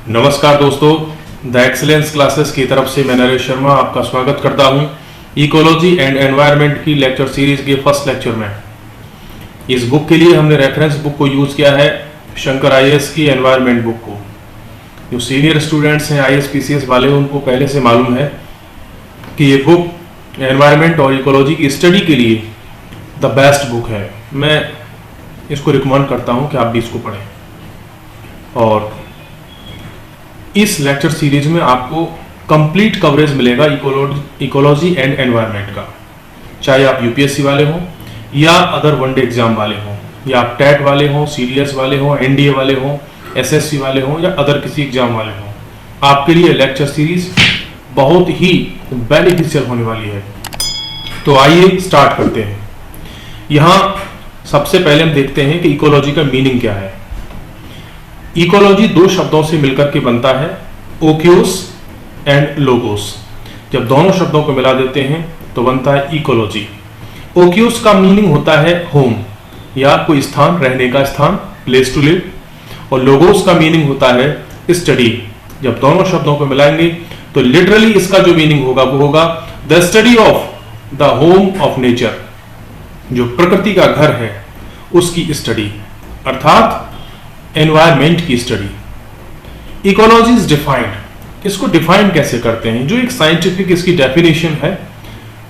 नमस्कार दोस्तों, the excellence classes की तरफ से मैं नरेश शर्मा आपका स्वागत करता हूं इकोलॉजी एंड एनवायरनमेंट की लेक्चर सीरीज के फर्स्ट लेक्चर में। इस बुक के लिए हमने रेफरेंस बुक को यूज किया है शंकर आईएएस की एनवायरनमेंट बुक को। जो सीनियर स्टूडेंट्स हैं आईएएस पीसीएस वाले, उनको पहले से मालूम है कि ये बुक एनवायरनमेंट और इकोलॉजी की स्टडी के लिए द बेस्ट बुक है। मैं इसको रिकमेंड करता हूं कि आप भी इसको पढ़ें। और इस लेक्चर सीरीज में आपको कंप्लीट कवरेज मिलेगा इकोलॉजी एंड एनवायरनमेंट का, चाहे आप यूपीएससी वाले हो या अदर वनडे एग्जाम वाले हो, या आप टेट वाले हो, सीडीएस वाले हो, एनडीए वाले हो, एसएससी वाले हो या अदर किसी एग्जाम वाले हो। आपके लिए लेक्चर सीरीज बहुत ही बेनिफिशियल होने वाली है। तो आइए स्टार्ट करते हैं। यहाँ सबसे पहले हम देखते हैं कि इकोलॉजी का मीनिंग क्या है। इकोलॉजी दो शब्दों से मिलकर के बनता है, ओक्योस एंड लोगोस। जब दोनों शब्दों को मिला देते हैं तो बनता है इकोलॉजी। ओक्योस का मीनिंग होता है होम या कोई स्थान, रहने का स्थान, प्लेस टू लिव। और लोगोस का मीनिंग होता है स्टडी। जब दोनों शब्दों को मिलाएंगे तो लिटरली इसका जो मीनिंग होगा वो होगा the study of the home of nature, जो प्रकृति का घर है उसकी स्टडी, अर्थात एनवायरमेंट की स्टडी। Ecology is defined. इसको डिफाइन कैसे करते हैं? जो एक साइंटिफिक इसकी डेफिनेशन है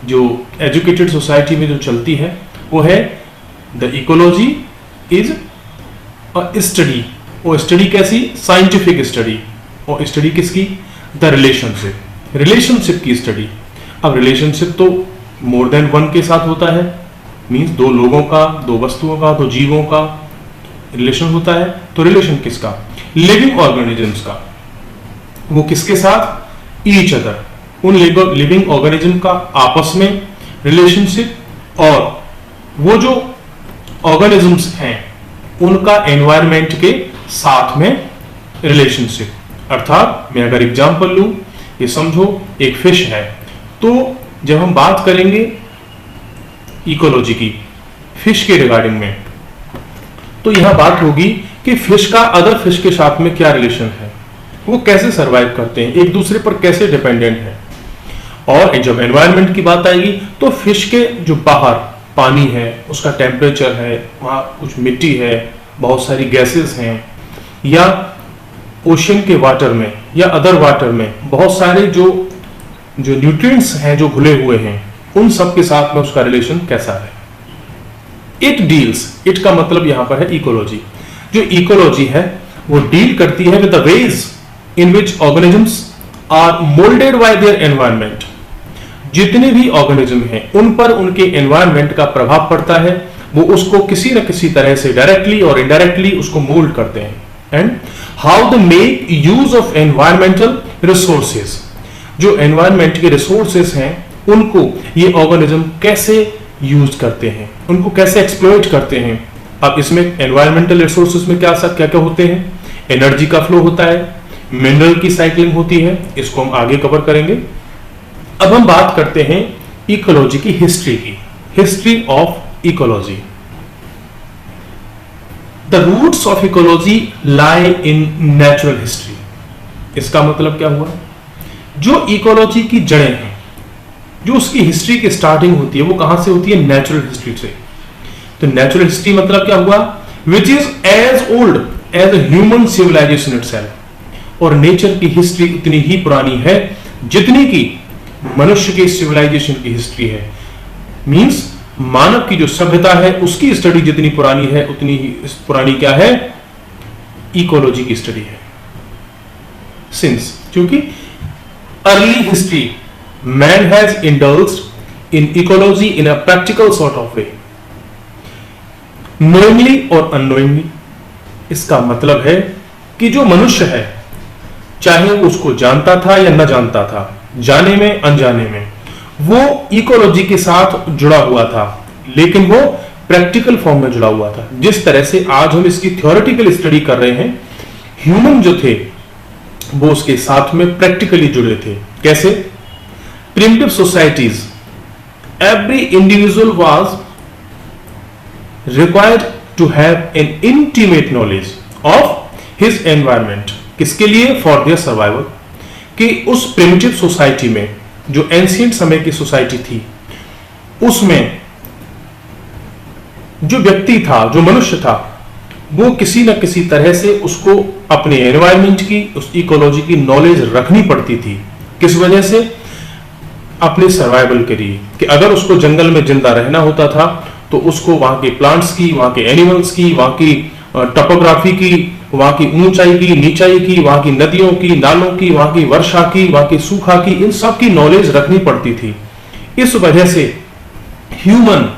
जो एजुकेटेड सोसाइटी में जो चलती है वो है the ecology is a study. वो स्टडी कैसी? Scientific study. और स्टडी किसकी? द रिलेशनशिप, रिलेशनशिप की स्टडी। अब रिलेशनशिप तो मोर देन वन के साथ होता है, मीन्स दो लोगों का, दो वस्तुओं का, दो जीवों का रिलेशन होता है। तो रिलेशन किसका? लिविंग ऑर्गेनिजम्स का। वो किसके साथ? Each other. उन लिविंग ऑर्गेनिज्म का आपस में रिलेशनशिप, और वो जो ऑर्गेनिजम्स हैं उनका एनवायरनमेंट के साथ में रिलेशनशिप। अर्थात मैं अगर एग्जांपल लूं, ये समझो एक फिश है, तो जब हम बात करेंगे इकोलॉजी की फिश के रिगार्डिंग में, तो यह बात होगी कि फिश का अदर फिश के साथ में क्या रिलेशन है, वो कैसे सरवाइव करते हैं, एक दूसरे पर कैसे डिपेंडेंट है। और जब एनवायरनमेंट की बात आएगी तो फिश के जो बाहर पानी है उसका टेम्परेचर है, वहां कुछ मिट्टी है, बहुत सारी गैसेस हैं, या ओशन के वाटर में या अदर वाटर में बहुत सारे जो न्यूट्रिएंट्स हैं जो घुले हुए हैं, उन सब के साथ में उसका रिलेशन कैसा है। इट डील्स, इट का मतलब यहां पर है इकोलॉजी। जो इकोलॉजी है वो डील करती है with the ways in which organisms are moulded by their environment. जितने भी ऑर्गेनिज्म हैं उन पर उनके एनवायरनमेंट का प्रभाव पड़ता है, वो उसको किसी न किसी तरह से डायरेक्टली और इनडायरेक्टली उसको मोल्ड करते हैं। And how they make use of environmental resources. जो एनवायरनमेंट के रिसोर्सेज हैं उनको ये ऑर्गेनिज्म कैसे यूज करते हैं, उनको कैसे एक्सप्लॉइट करते हैं। अब इसमें एनवायरमेंटल रिसोर्सेज में क्या क्या होते हैं? एनर्जी का फ्लो होता है, मिनरल की साइक्लिंग होती है, इसको हम आगे कवर करेंगे। अब हम बात करते हैं इकोलॉजी की हिस्ट्री की, history of ecology. The roots of ecology lie in natural history. इसका मतलब क्या हुआ? जो इकोलॉजी की जड़ें हैं, जो उसकी हिस्ट्री की स्टार्टिंग होती है, वो कहां से होती है? नेचुरल हिस्ट्री से। तो नेचुरल हिस्ट्री मतलब क्या हुआ? Which is as old as human civilisation itself. और नेचर की हिस्ट्री उतनी ही पुरानी है जितनी की मनुष्य के सिविलाइजेशन की हिस्ट्री है। मींस मानव की जो सभ्यता है उसकी स्टडी जितनी पुरानी है उतनी ही पुरानी क्या है? इकोलॉजी की स्टडी है। सिंस क्योंकि early history man has indulged in ecology in a practical sort of way, knowingly और unknowingly। इसका मतलब है कि जो मनुष्य है, चाहे उसको जानता था या न जानता था, जाने में अनजाने में, वो इकोलॉजी के साथ जुड़ा हुआ था, लेकिन वो प्रैक्टिकल फॉर्म में जुड़ा हुआ था। जिस तरह से आज हम इसकी थ्योरेटिकल स्टडी कर रहे हैं, ह्यूमन जो थे वो उसके साथ में प्रैक्टिकली जुड़े थे। कैसे? primitive societies, every individual was required to have an intimate knowledge of his environment. किसके लिए? For their survival. कि उस प्रिमिटिव सोसाइटी में, जो एंशिएंट समय की सोसाइटी थी, उसमें जो व्यक्ति था, जो मनुष्य था, वो किसी न किसी तरह से उसको अपने एनवायरमेंट की, उस इकोलॉजी की नॉलेज रखनी पड़ती थी। किस वजह से? अपने सर्वाइवल के लिए। कि अगर उसको जंगल में जिंदा रहना होता था तो उसको वहां के प्लांट्स की, वहां के एनिमल्स की, वहां की टोपोग्राफी की, वहां की ऊंचाई की, नीचाई की, वहां की नदियों की, नालों की, वहां की वर्षा की, वहां की सूखा की, इन सब की नॉलेज रखनी पड़ती थी। इस वजह से ह्यूमन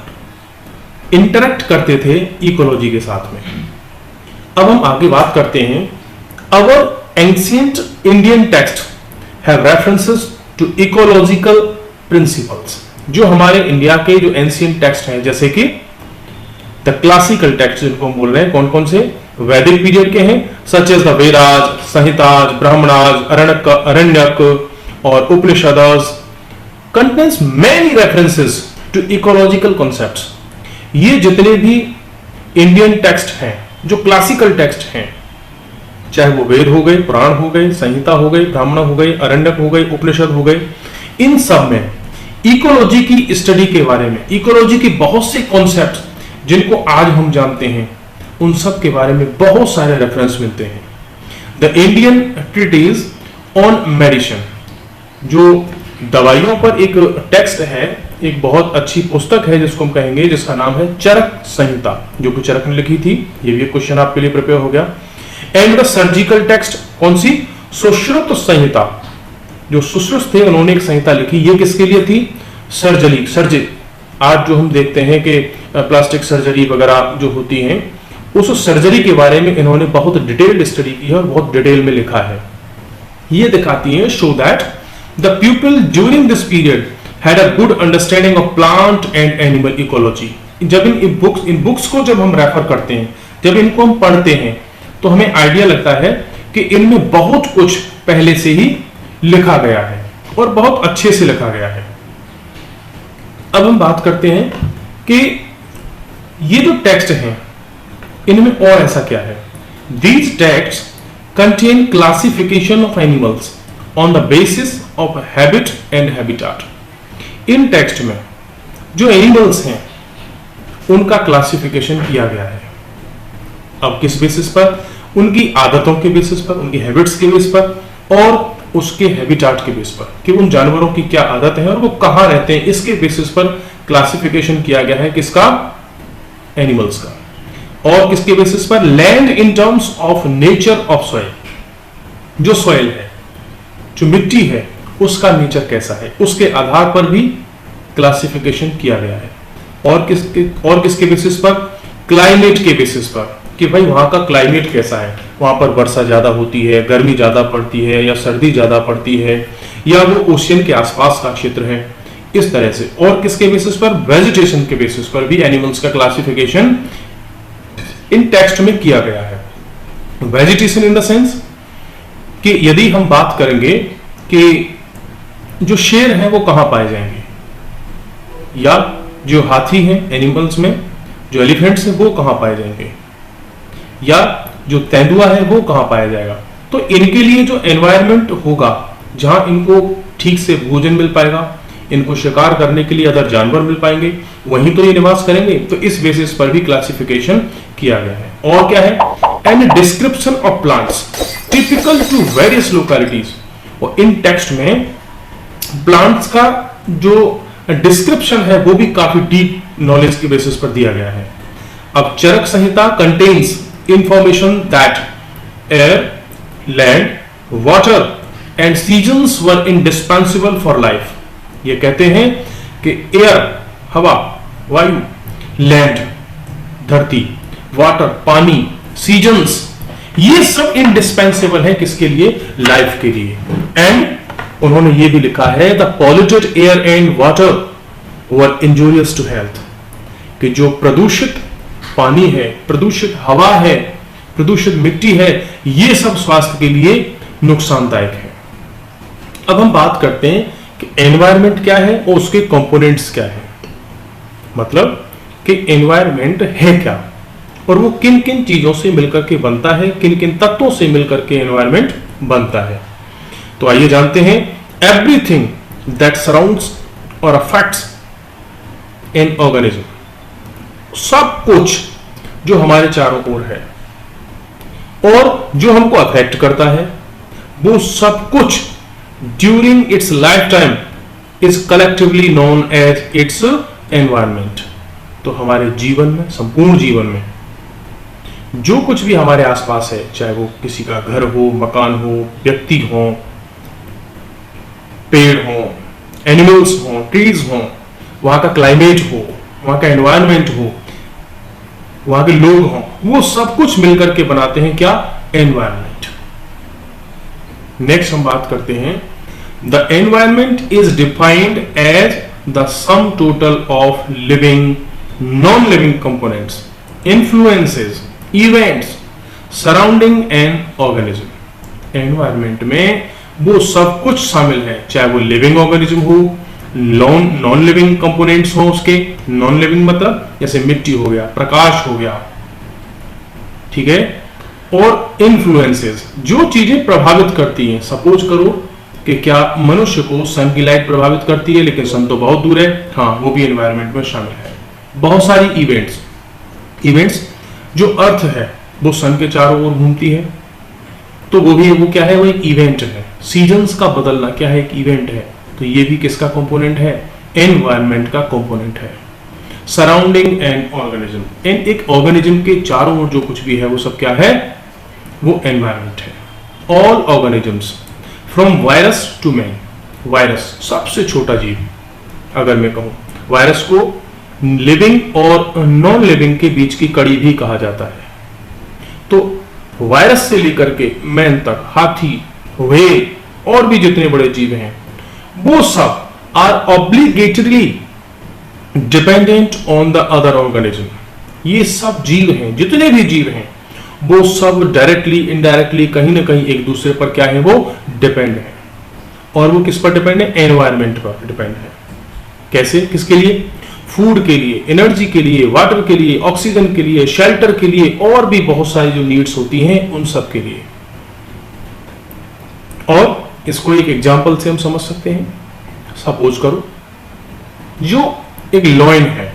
इंटरेक्ट करते थे इकोलॉजी के साथ में। अब हम आगे बात करते हैं। Our ancient Indian text have references to ecological principles. जो हमारे इंडिया के जो एंशिएंट टेक्स्ट हैं, जैसे कि द क्लासिकल टेक्स्ट जिनको हम बोल रहे हैं, कौन कौन से? वैदिक पीरियड के हैं, such as the Vedas, Samhitas, Brahmanas, Aranyaka और Upanishads, contains many references to ecological concepts. ये जितने भी इंडियन टेक्स्ट हैं, जो क्लासिकल टेक्स्ट हैं, चाहे वो वेद हो गए, पुराण हो गए, संहिता हो गई, ब्राह्मण हो गए, अरण्यक हो गए, उपनिषद हो गए, इन सब में इकोलॉजी की स्टडी के बारे में, इकोलॉजी की बहुत से कॉन्सेप्ट्स जिनको आज हम जानते हैं, उन सब के बारे में बहुत सारे रेफरेंस मिलते हैं। The Indian treatise on medicine, जो दवाइयों पर एक टेक्स्ट है, एक बहुत अच्छी पुस्तक है जिसको हम कहेंगे, जिसका नाम है चरक संहिता, जो कि चरक ने लिखी थी। ये भी एक क्वेश्चन आपके लिए प्रिपेयर हो गया। एंड द सर्जिकल टेक्स्ट, कौन सी? सुश्रुत संहिता। जो सुश्रुत थे उन्होंने एक संहिता लिखी, ये किसके लिए थी? सर्जरी। आज जो हम देखते हैं कि प्लास्टिक सर्जरी वगैरह जो होती हैं, उस सर्जरी के बारे में इन्होंने बहुत डिटेल्ड स्टडी की है और बहुत डिटेल में लिखा है। ये दिखाती है, show that the people during this period had a good understanding of plant and animal ecology. जब इन बुक्स को जब हम रेफर करते हैं, जब इनको हम पढ़ते हैं, तो हमें आइडिया लगता है कि इनमें बहुत कुछ पहले से ही लिखा गया है और बहुत अच्छे से लिखा गया है। अब हम बात करते हैं कि ये जो टेक्स्ट हैं, इनमें और ऐसा क्या है? These text contain classification of animals on the basis of habit and habitat. In text में जो एनिमल्स हैं उनका क्लासिफिकेशन किया गया है। अब किस बेसिस पर? उनकी आदतों के बेसिस पर, उनकी हैबिट्स के बेस पर और उसके हैबिटाट के बेस पर, कि उन जानवरों की क्या आदत है और वो कहां रहते हैं, इसके बेसिस पर क्लासिफिकेशन किया गया है। किसका? एनिमल्स का। और किसके बेसिस पर? Land in terms of nature of soil. जो सॉइल है, जो मिट्टी है, उसका नेचर कैसा है, उसके आधार पर भी क्लासिफिकेशन किया गया है। और किसके बेसिस पर? क्लाइमेट के बेसिस पर, कि भाई वहां का क्लाइमेट कैसा है, वहां पर वर्षा ज्यादा होती है, गर्मी ज्यादा पड़ती है, या सर्दी ज्यादा पड़ती है, या वो ओशियन के आसपास का क्षेत्र है, इस तरह से। और किसके बेसिस पर? वेजिटेशन के बेसिस पर भी एनिमल्स का क्लासिफिकेशन इन टेक्स्ट में किया गया है। वेजिटेशन इन द सेंस कि यदि हम बात करेंगे कि जो शेर हैं वो कहां पाए जाएंगे, या जो हाथी हैं एनिमल्स में, जो एलिफेंट्स हैं वो कहां पाए जाएंगे, या जो तेंदुआ है वो कहां पाया जाएगा। तो इनके लिए जो एनवायरनमेंट होगा, जहां इनको ठीक से भोजन मिल पाएगा, इनको शिकार करने के लिए अदर जानवर मिल पाएंगे, वहीं तो ये निवास करेंगे। तो इस बेसिस पर भी क्लासिफिकेशन किया गया है। और क्या है? And description of plants typical to various localities. और इन टेक्स्ट में प्लांट्स का जो डिस्क्रिप्शन है वो भी काफी डीप नॉलेज के बेसिस पर दिया गया है। अब चरक संहिता contains information that air, land, water and seasons were indispensable for life। ये कहते हैं कि एयर, हवा, वायु, लैंड, धरती, वाटर, पानी, सीजन्स, ये सब इंडिस्पेंसिबल है किसके लिए? लाइफ के लिए। एंड उन्होंने ये भी लिखा है, the polluted air and water were injurious to health, कि जो प्रदूषित पानी है, प्रदूषित हवा है, प्रदूषित मिट्टी है, ये सब स्वास्थ्य के लिए नुकसानदायक है। अब हम बात करते हैं कि एनवायरनमेंट क्या है और उसके कंपोनेंट्स क्या है। मतलब कि एनवायरनमेंट है क्या और वो किन किन चीजों से मिलकर के बनता है, किन किन तत्वों से मिलकर के एनवायरमेंट बनता है। तो आइए जानते हैं एवरीथिंग दैट सराउंड्स और अफेक्ट्स एन ऑर्गेनिज्म, सब कुछ जो हमारे चारों ओर है और जो हमको अफेक्ट करता है, वो सब कुछ during its lifetime is collectively known as its environment. तो हमारे जीवन में, संपूर्ण जीवन में जो कुछ भी हमारे आसपास है, चाहे वो किसी का घर हो, मकान हो, व्यक्ति हो, पेड़ हो, एनिमल्स हो, ट्रीज हो, वहां का क्लाइमेट हो, वहां का एनवायरमेंट हो, वहां के लोग हों, वो सब कुछ मिलकर के बनाते हैं क्या? एनवायरमेंट। नेक्स्ट हम बात करते हैं, the environment is defined as the sum total of living, non living components, influences, events surrounding an organism. Environment में वो सब कुछ शामिल है, चाहे वो लिविंग ऑर्गेनिज्म हो, नॉन लिविंग कंपोनेंट्स हो उसके। नॉन लिविंग मतलब जैसे मिट्टी हो गया, प्रकाश हो गया, ठीक है, और इन्फ्लुएंसेस, जो चीजें प्रभावित करती हैं। सपोज करो कि क्या मनुष्य को सन की लाइट प्रभावित करती है, लेकिन सन तो बहुत दूर है, हाँ, वो भी एनवायरमेंट में शामिल है। बहुत सारी इवेंट्स जो अर्थ है वो सन के चारों ओर घूमती है, तो वो क्या है? वो एक इवेंट है। सीजन्स का बदलना क्या है? एक इवेंट है। तो ये भी किसका कंपोनेंट है? एनवायरमेंट का कंपोनेंट है। सराउंडिंग एन ऑर्गेनिज्म, एक ऑर्गेनिज्म के चारों ओर जो कुछ भी है वो सब क्या है? वो एनवायरमेंट है। All organisms from virus to man, virus सबसे छोटा जीव, अगर मैं कहूं वायरस को लिविंग और नॉन लिविंग के बीच की कड़ी भी कहा जाता है। तो वायरस से लेकर के मैन तक, हाथी, व्हेल और भी जितने बड़े जीव हैं, वो सब are obligatory dependent on the other organism. ये सब जीव हैं, जितने भी जीव हैं, वो सब डायरेक्टली इनडायरेक्टली कहीं ना कहीं एक दूसरे पर क्या है? वो डिपेंड है। और वो किस पर डिपेंड है? एनवायरमेंट पर डिपेंड है। कैसे? किसके लिए? फूड के लिए, एनर्जी के लिए, वाटर के लिए, ऑक्सीजन के लिए, शेल्टर के लिए, और भी बहुत सारी जो नीड्स होती हैं उन सब के लिए। और इसको एक एग्जांपल से हम समझ सकते हैं। सपोज करो जो एक लॉयन है,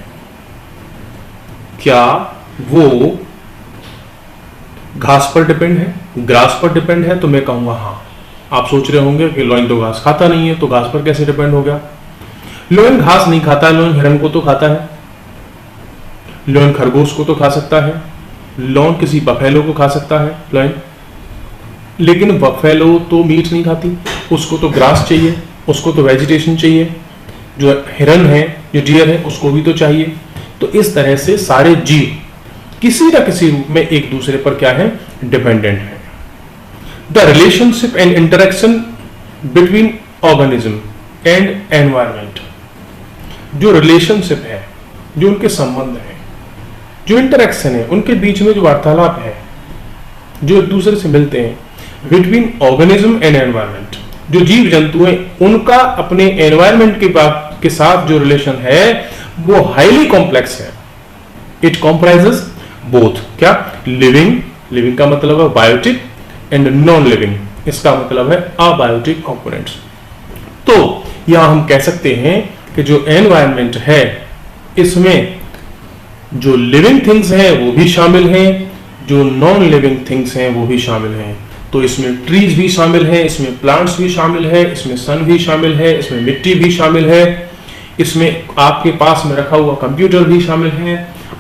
क्या वो घास पर डिपेंड है, ग्रास पर डिपेंड है? तो मैं कहूंगा हाँ। आप सोच रहे होंगे कि लॉयन तो घास खाता नहीं है, तो घास पर कैसे डिपेंड हो गया? लॉयन घास नहीं खाता है, लॉयन हिरन को तो खाता है, लॉयन खरगोश को तो खा सकता है, लॉयन किसी बफेलो को खा सकता है लॉयन, लेकिन बफेलो तो मीट नहीं खाती, उसको तो ग्रास चाहिए, उसको तो वेजिटेशन चाहिए। जो हिरन है, जो डियर है, उसको भी तो चाहिए। तो इस तरह से सारे जीव किसी न किसी रूप में एक दूसरे पर क्या है? डिपेंडेंट है। The relationship and interaction between organism and environment, जो रिलेशनशिप है, जो उनके संबंध है, जो इंटरेक्शन है, उनके बीच में जो वार्तालाप है, जो एक दूसरे से मिलते हैं, बिटवीन ऑर्गेनिज्म एंड एनवायरमेंट, जो जीव जंतु हैं उनका अपने एनवायरमेंट के साथ जो रिलेशन है वो हाईली कॉम्प्लेक्स है। इट कॉम्प्राइजेस बोथ, क्या? लिविंग का मतलब है बायोटिक, एंड नॉन लिविंग, इसका मतलब है अबायोटिक कंपोनेंट्स। तो यहां हम कह सकते हैं कि जो एनवायरमेंट है इसमें जो लिविंग थिंग्स हैं वो भी शामिल हैं, जो नॉन लिविंग थिंग्स हैं वो भी शामिल हैं। तो इसमें ट्रीज भी शामिल है, इसमें प्लांट्स भी शामिल है, इसमें सन भी शामिल है, इसमें मिट्टी भी शामिल है, इसमें आपके पास में रखा हुआ कंप्यूटर भी शामिल है,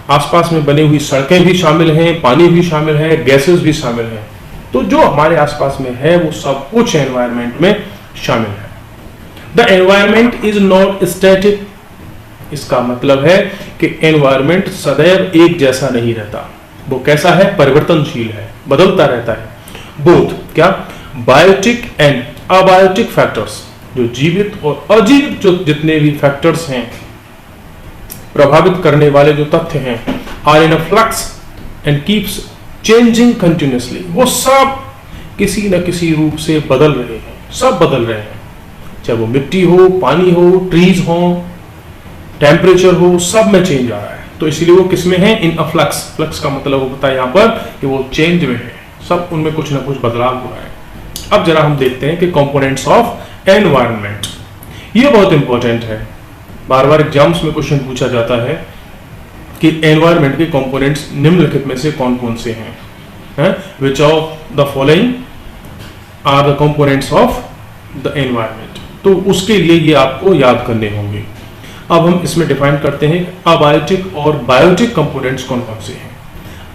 आसपास में बनी हुई सड़कें भी शामिल हैं, पानी भी शामिल है, गैसेस भी शामिल हैं। तो जो हमारे आसपास में है वो सब कुछ एनवायरमेंट में शामिल है। The environment is not static, इसका मतलब है कि एनवायरमेंट सदैव एक जैसा नहीं रहता, वो कैसा है? परिवर्तनशील है, बदलता रहता है। बोथ, क्या? बायोटिक एंड अबायोटिक फैक्टर्स, जो जीवित और अजीवित जो जितने भी फैक्टर्स हैं, प्रभावित करने वाले जो तथ्य हैं, are in a flux and keeps changing continuously, वो सब किसी न किसी रूप से बदल रहे हैं, सब बदल रहे हैं, चाहे वो मिट्टी हो, पानी हो, ट्रीज हो, टेम्परेचर हो, सब में चेंज आ रहा है। तो इसलिए वो किसमें है, इन अ फ्लक्स। फ्लक्स का मतलब होता है यहाँ पर कि वो चेंज में है, सब उनमें कुछ ना कुछ बदलाव हो रहा है। अब जरा हम देखते हैं कि कंपोनेंट्स ऑफ एनवायरनमेंट, ये बहुत इंपॉर्टेंट है, बार बार एग्जाम्स में क्वेश्चन पूछा जाता है कि एनवायरनमेंट के कंपोनेंट्स निम्नलिखित में से कौन कौन से हैं, which of the following are the components of the environment. तो उसके लिए ये आपको याद करने होंगे। अब हम इसमें डिफाइन करते हैं अबायोटिक और बायोटिक कंपोनेंट्स कौन कौन से हैं।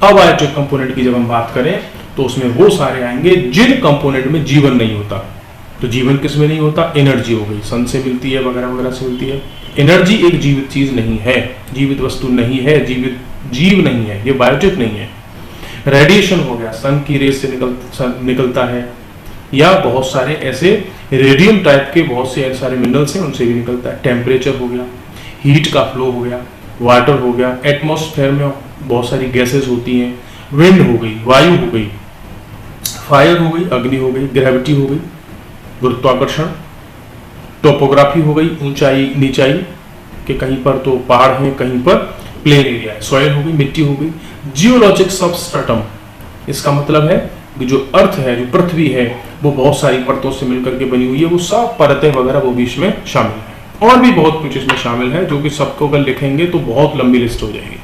अबायोटिक कंपोनेंट की जब हम बात करें तो उसमें वो सारे आएंगे जिन कंपोनेंट में जीवन नहीं होता। तो जीवन किसमें नहीं होता, एनर्जी हो गई, सन से मिलती है, वगैरह वगैरह से मिलती है। एनर्जी एक जीवित चीज नहीं है, जीवित वस्तु नहीं है, जीवित जीव नहीं है, ये बायोटिक नहीं है। रेडिएशन हो गया, सन की रेस से निकलता है, या बहुत सारे ऐसे रेडियम टाइप के बहुत से सारे मिनरल्स हैं उनसे भी निकलता है। टेम्परेचर हो गया, हीट का फ्लो हो गया, वाटर हो गया, एटमॉस्फेयर में बहुत सारी गैसेस होती हैं, विंड हो गई, वायु हो गई, फायर हो गई, अग्नि हो गई, ग्रेविटी हो गई, गुरुत्वाकर्षण, टोपोग्राफी हो गई, ऊंचाई नीचाई के, कहीं पर तो पहाड़ हैं, कहीं पर प्लेन एरिया है, सॉइल हो गई, मिट्टी हो गई, जियोलॉजिक सबस्ट्रेटम, इसका मतलब है कि जो अर्थ है, जो पृथ्वी है, वो बहुत सारी परतों से मिलकर के बनी हुई है, वो सब परतें वगैरह वो भी इसमें शामिल है। और भी बहुत कुछ इसमें शामिल है जो कि सबको अगर लिखेंगे तो बहुत लंबी लिस्ट हो जाएगी।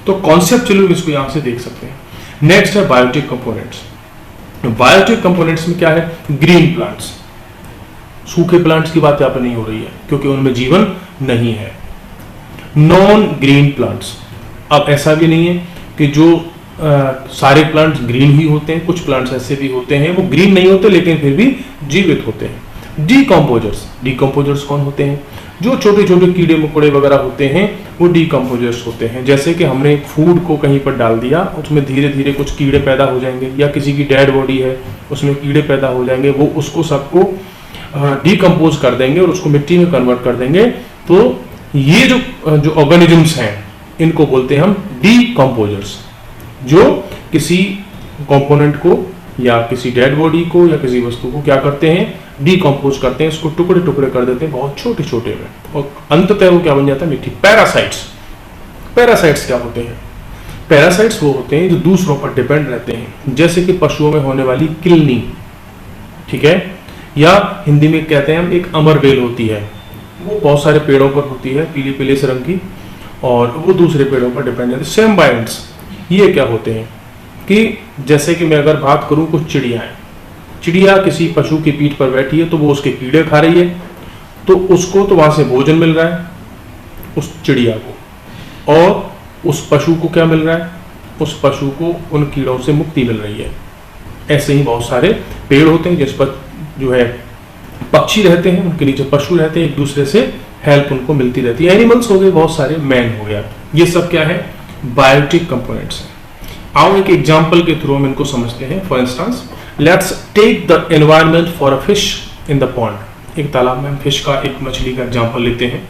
तो कॉन्सेप्चुअली इसको यहां से देख सकते हैं। नेक्स्ट है बायोटिक कंपोनेंट्स। बायोटिक कंपोनेंट्स में क्या है, ग्रीन प्लांट्स, सूखे प्लांट्स की बात यहाँ पे नहीं हो रही है क्योंकि उनमें जीवन नहीं है। नॉन ग्रीन प्लांट्स, अब ऐसा भी नहीं है कि जो सारे प्लांट्स ग्रीन ही होते हैं, कुछ प्लांट्स ऐसे भी होते हैं वो ग्रीन नहीं होते लेकिन फिर भी जीवित होते हैं। डीकम्पोजर्स, डीकम्पोजर्स कौन होते हैं, जो छोटे छोटे कीड़े मकोड़े वगैरह होते हैं वो डीकम्पोजर्स होते हैं। जैसे कि हमने एक फूड को कहीं पर डाल दिया, उसमें धीरे धीरे कुछ कीड़े पैदा हो जाएंगे, या किसी की डेड बॉडी है उसमें कीड़े पैदा हो जाएंगे, वो उसको सबको डीकम्पोज कर देंगे और उसको मिट्टी में कन्वर्ट कर देंगे। तो ये जो ऑर्गेनिजम्स हैं इनको बोलते हैं हम डीकम्पोजर्स, जो किसी कंपोनेंट को या किसी डेड बॉडी को या किसी वस्तु को क्या करते हैं, डीकम्पोज करते हैं, इसको टुकड़े टुकड़े कर देते हैं बहुत छोटे छोटे में, और अंततः वो क्या बन जाता है, मिट्टी। पैरासाइट्स, पैरासाइट्स क्या होते हैं, पैरासाइट्स वो होते हैं जो दूसरों पर डिपेंड रहते हैं, जैसे कि पशुओं में होने वाली किलनी, ठीक है, या हिंदी में कहते हैं हम एक अमरबेल होती है, वो बहुत सारे पेड़ों पर होती है, पीले पीले से रंग की, और वो दूसरे पेड़ों पर डिपेंड रहती है। सिम्बायोट्स ये क्या होते हैं कि जैसे कि मैं अगर बात करूं, कुछ चिड़िया है, चिड़िया किसी पशु की पीठ पर बैठी है तो वो उसके कीड़े खा रही है, तो उसको तो वहां से भोजन मिल रहा है उस चिड़िया को, और उस पशु को क्या मिल रहा है, उस पशु को उन कीड़ों से मुक्ति मिल रही है। ऐसे ही बहुत सारे पेड़ होते हैं जिस पर जो है पक्षी रहते हैं, उनके नीचे पशु रहते हैं, एक दूसरे से हेल्प उनको मिलती रहती है। एनिमल्स हो गए, बहुत सारे मैन हो गया, ये सब क्या है, बायोटिक कंपोनेंट्स हैं। आओ एक एग्जांपल के थ्रू हम इनको समझते हैं। For instance, let's take the environment for a fish in the pond. एक तालाब में हम फिश का, एक मछली का एग्जांपल लेते हैं।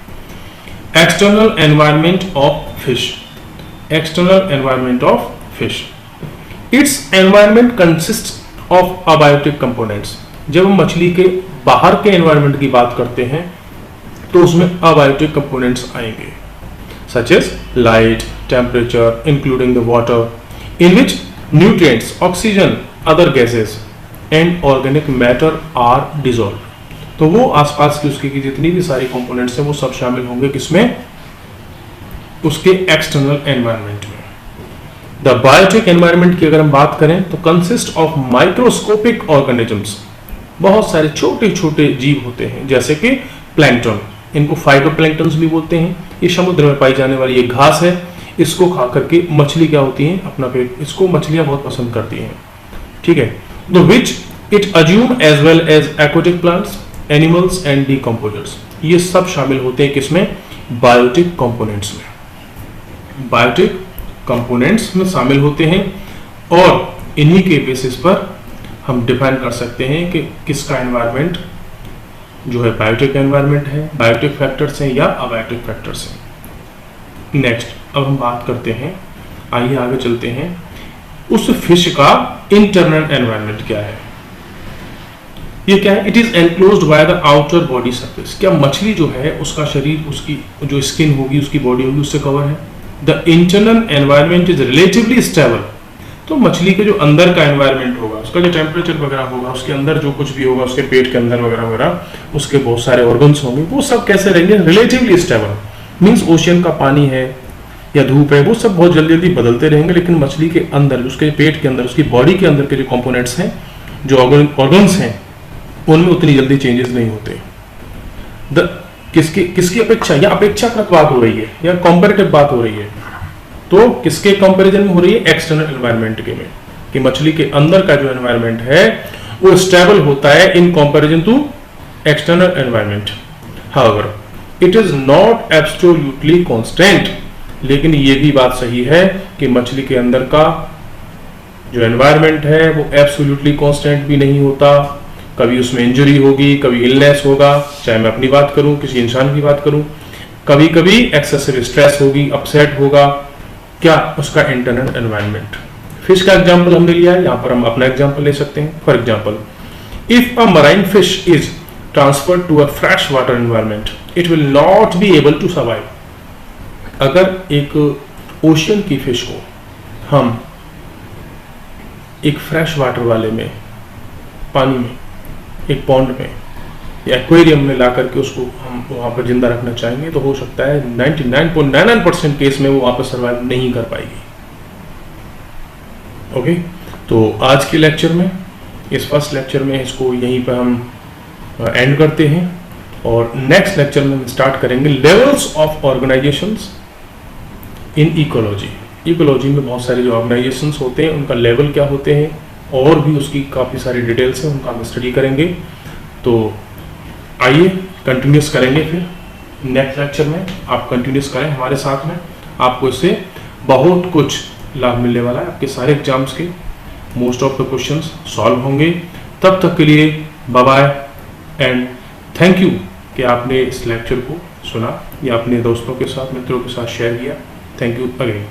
External environment of fish, external environment of fish, it's environment consist of abiotic components. जब हम मछली के बाहर के एनवायरनमेंट की बात करते हैं तो उसमें अबायोटिक कंपोनेंट्स आएंगे, such as light, temperature, including the water, in which nutrients, oxygen, other gases and organic matter are dissolved। तो वो आसपास की उसकी जितनी भी सारी कंपोनेंट्स हैं वो सब शामिल होंगे किसमें, उसके एक्सटर्नल एनवायरनमेंट में। द बायोटिक एनवायरनमेंट की अगर हम बात करें तो कंसिस्ट ऑफ माइक्रोस्कोपिक ऑर्गेनिजम्स, बहुत सारे छोटे छोटे जीव होते हैं, जैसे कि प्लैंकटन, इनको फाइटोप्लैंक्टन्स भी बोलते हैं। ये समुद्र में पाई जाने वाली एक घास है, इसको खा करके मछली क्या होती है, अपना पेट, इसको मछलियां बहुत पसंद करती हैं, ठीक है। The which it assume as well as aquatic plants, animals and decomposers, ये सब शामिल होते हैं किसमें, बायोटिक कंपोनेंट्स में, बायोटिक कंपोनेंट्स में शामिल होते हैं। और इन्हीं के बेसिस पर हम डिफाइन कर सकते हैं कि किसका एनवायरनमेंट जो है बायोटिक एनवायरनमेंट है, बायोटिक फैक्टर्स हैं या अबायोटिक फैक्टर्स हैं। नेक्स्ट, अब हम बात करते हैं, आइए आगे चलते हैं, उस फिश का इंटरनल एनवायरनमेंट क्या है। ये क्या है, it is enclosed by the outer body surface. क्या मछली जो है उसका शरीर, उसकी जो स्किन होगी, उसकी बॉडी होगी, उससे कवर है? The internal environment is relatively stable. तो मछली के जो अंदर का एनवायरनमेंट होगा, उसका जो टेम्परेचर वगैरह होगा, उसके अंदर जो कुछ भी होगा, उसके पेट के अंदर वगैरह वगैरह, उसके बहुत सारे ऑर्गन्स होंगे, वो सब कैसे रहेंगे? Relatively stable. मीन्स ओशियन का पानी है या धूप है, वो सब बहुत जल्दी जल्दी बदलते रहेंगे, लेकिन मछली के अंदर, उसके पेट के अंदर, उसकी बॉडी के अंदर के जो कंपोनेंट्स हैं, जो ऑर्गन्स हैं, उनमें उतनी जल्दी चेंजेस नहीं होते। किसकी अपेक्षा, या अपेक्षाकृत बात हो रही है या कंपैरेटिव बात हो रही है, तो किसके कंपैरिजन में हो रही है? एक्सटर्नल एनवायरनमेंट के में, कि मछली के अंदर का जो एनवायरनमेंट है वो स्टेबल होता है in comparison to external environment. However it is not absolutely constant. लेकिन ये भी बात सही है कि मछली के अंदर का जो एनवायरनमेंट है वो एब्सोल्युटली कांस्टेंट भी नहीं होता। कभी उसमें इंजरी होगी, कभी इलनेस होगा, चाहे मैं अपनी बात करूं, किसी इंसान की बात करूं, कभी कभी एक्सेसिव स्ट्रेस होगी, अपसेट होगा, क्या उसका इंटरनल एनवायरनमेंट। फिश का एग्जांपल हमने लिया है, यहां पर हम अपना एग्जांपल ले सकते हैं। For example, if a marine fish is transferred to a fresh water environment it will not be able to survive. अगर एक ओशियन की फिश को हम एक फ्रेश वाटर वाले में, पानी में, एक पॉन्ड में या एक्वेरियम में ला करके उसको हम वहाँ पर जिंदा रखना चाहेंगे, तो हो सकता है 99.99% केस में वो वहाँ पर सर्वाइव नहीं कर पाएगी। ओके, तो आज के लेक्चर में, इस फर्स्ट लेक्चर में इसको यहीं पर हम एंड करते हैं, और नेक्स्ट लेक्चर में हम स्टार्ट करेंगे levels of organisations in ecology. Ecology में बहुत सारे जो ऑर्गेनाइजेशंस होते हैं उनका लेवल क्या होते हैं, और भी उसकी काफ़ी सारी डिटेल्स हैं, उनका हम स्टडी करेंगे। तो आइए कंटिन्यूस करेंगे फिर नेक्स्ट लेक्चर में। आप कंटिन्यूस करें हमारे साथ में, आपको इससे बहुत कुछ लाभ मिलने वाला है। आपके सारे एग्जाम्स के most of the questions solve होंगे। तब तक के लिए bye bye and thank you कि आपने इस लेक्चर को सुना या अपने दोस्तों के साथ, मित्रों के साथ शेयर किया। Thank you again.